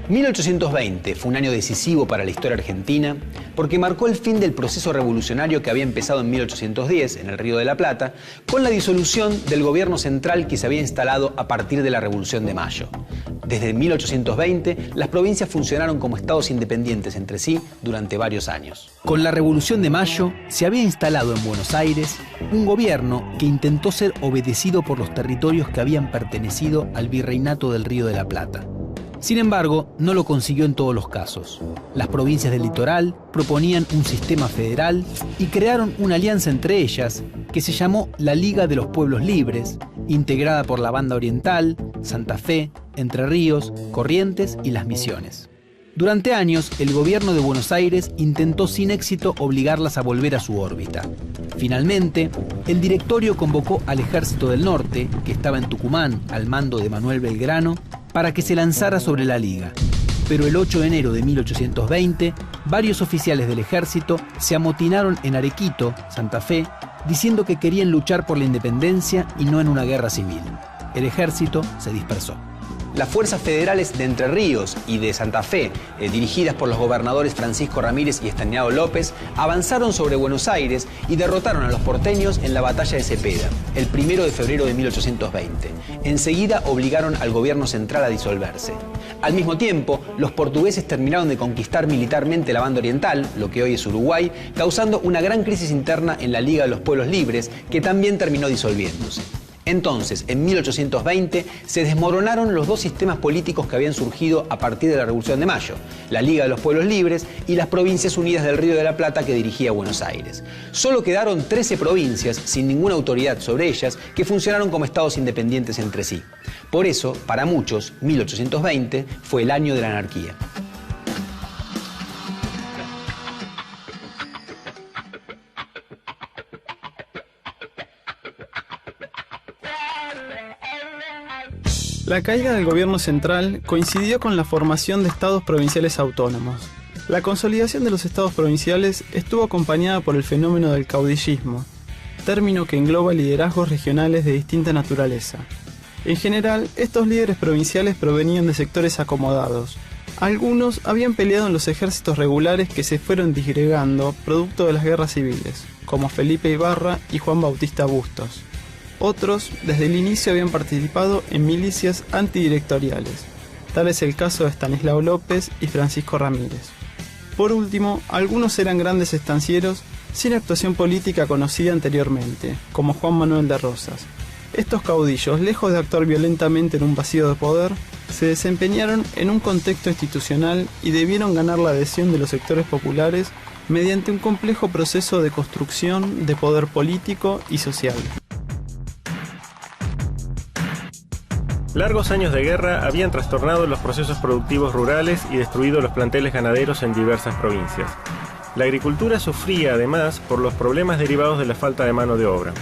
1820 fue un año decisivo para la historia argentina porque marcó el fin del proceso revolucionario que había empezado en 1810 en el Río de la Plata con la disolución del gobierno central que se había instalado a partir de la Revolución de Mayo. Desde 1820, las provincias funcionaron como estados independientes entre sí durante varios años. Con la Revolución de Mayo se había instalado en Buenos Aires un gobierno que intentó ser obedecido por los territorios que habían pertenecido al Virreinato del Río de la Plata. Sin embargo, no lo consiguió en todos los casos. Las provincias del litoral proponían un sistema federal y crearon una alianza entre ellas que se llamó la Liga de los Pueblos Libres, integrada por la Banda Oriental, Santa Fe, Entre Ríos, Corrientes y Las Misiones. Durante años, el gobierno de Buenos Aires intentó sin éxito obligarlas a volver a su órbita. Finalmente, el directorio convocó al Ejército del Norte, que estaba en Tucumán al mando de Manuel Belgrano, para que se lanzara sobre la Liga. Pero el 8 de enero de 1820, varios oficiales del ejército se amotinaron en Arequito, Santa Fe, diciendo que querían luchar por la independencia y no en una guerra civil. El ejército se dispersó. Las fuerzas federales de Entre Ríos y de Santa Fe, dirigidas por los gobernadores Francisco Ramírez y Estanislao López, avanzaron sobre Buenos Aires y derrotaron a los porteños en la batalla de Cepeda, el 1 de febrero de 1820. Enseguida obligaron al gobierno central a disolverse. Al mismo tiempo, los portugueses terminaron de conquistar militarmente la Banda Oriental, lo que hoy es Uruguay, causando una gran crisis interna en la Liga de los Pueblos Libres, que también terminó disolviéndose. Entonces, en 1820, se desmoronaron los dos sistemas políticos que habían surgido a partir de la Revolución de Mayo, la Liga de los Pueblos Libres y las Provincias Unidas del Río de la Plata que dirigía Buenos Aires. Solo quedaron 13 provincias, sin ninguna autoridad sobre ellas, que funcionaron como estados independientes entre sí. Por eso, para muchos, 1820 fue el año de la anarquía. La caída del gobierno central coincidió con la formación de estados provinciales autónomos. La consolidación de los estados provinciales estuvo acompañada por el fenómeno del caudillismo, término que engloba liderazgos regionales de distinta naturaleza. En general, estos líderes provinciales provenían de sectores acomodados. Algunos habían peleado en los ejércitos regulares que se fueron disgregando producto de las guerras civiles, como Felipe Ibarra y Juan Bautista Bustos. Otros, desde el inicio, habían participado en milicias antidirectoriales. Tal es el caso de Estanislao López y Francisco Ramírez. Por último, algunos eran grandes estancieros sin actuación política conocida anteriormente, como Juan Manuel de Rosas. Estos caudillos, lejos de actuar violentamente en un vacío de poder, se desempeñaron en un contexto institucional y debieron ganar la adhesión de los sectores populares mediante un complejo proceso de construcción de poder político y social. Largos años de guerra habían trastornado los procesos productivos rurales y destruido los planteles ganaderos en diversas provincias. La agricultura sufría además por los problemas derivados de la falta de mano de obra.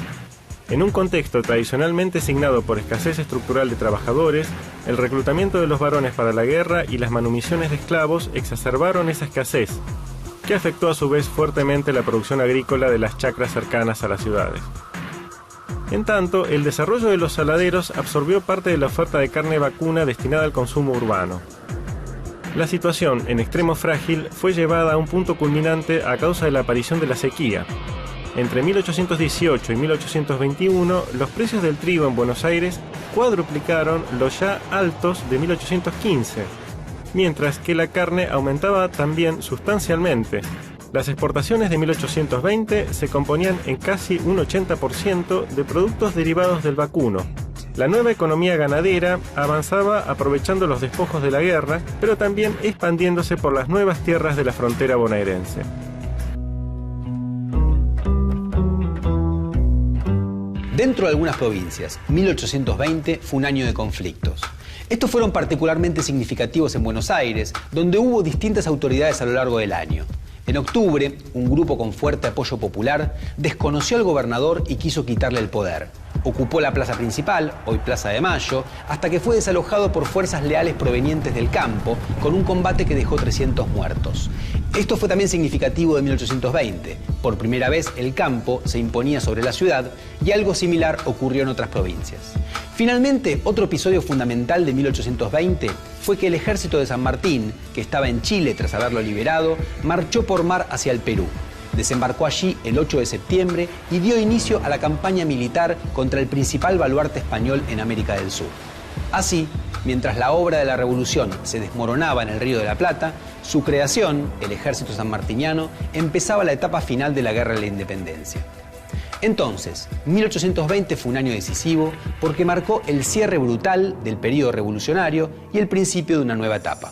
En un contexto tradicionalmente signado por escasez estructural de trabajadores, el reclutamiento de los varones para la guerra y las manumisiones de esclavos exacerbaron esa escasez, que afectó a su vez fuertemente la producción agrícola de las chacras cercanas a las ciudades. En tanto, el desarrollo de los saladeros absorbió parte de la oferta de carne vacuna destinada al consumo urbano. La situación, en extremo frágil, fue llevada a un punto culminante a causa de la aparición de la sequía. Entre 1818 y 1821, los precios del trigo en Buenos Aires cuadruplicaron los ya altos de 1815, mientras que la carne aumentaba también sustancialmente. Las exportaciones de 1820 se componían en casi un 80% de productos derivados del vacuno. La nueva economía ganadera avanzaba aprovechando los despojos de la guerra, pero también expandiéndose por las nuevas tierras de la frontera bonaerense. Dentro de algunas provincias, 1820 fue un año de conflictos. Estos fueron particularmente significativos en Buenos Aires, donde hubo distintas autoridades a lo largo del año. En octubre, un grupo con fuerte apoyo popular desconoció al gobernador y quiso quitarle el poder. Ocupó la plaza principal, hoy Plaza de Mayo, hasta que fue desalojado por fuerzas leales provenientes del campo, con un combate que dejó 300 muertos. Esto fue también significativo de 1820. Por primera vez el campo se imponía sobre la ciudad y algo similar ocurrió en otras provincias. Finalmente, otro episodio fundamental de 1820 fue que el ejército de San Martín, que estaba en Chile tras haberlo liberado, marchó por mar hacia el Perú. Desembarcó allí el 8 de septiembre y dio inicio a la campaña militar contra el principal baluarte español en América del Sur. Así, mientras la obra de la revolución se desmoronaba en el Río de la Plata, su creación, el ejército sanmartiniano, empezaba la etapa final de la Guerra de la Independencia. Entonces, 1820 fue un año decisivo porque marcó el cierre brutal del periodo revolucionario y el principio de una nueva etapa.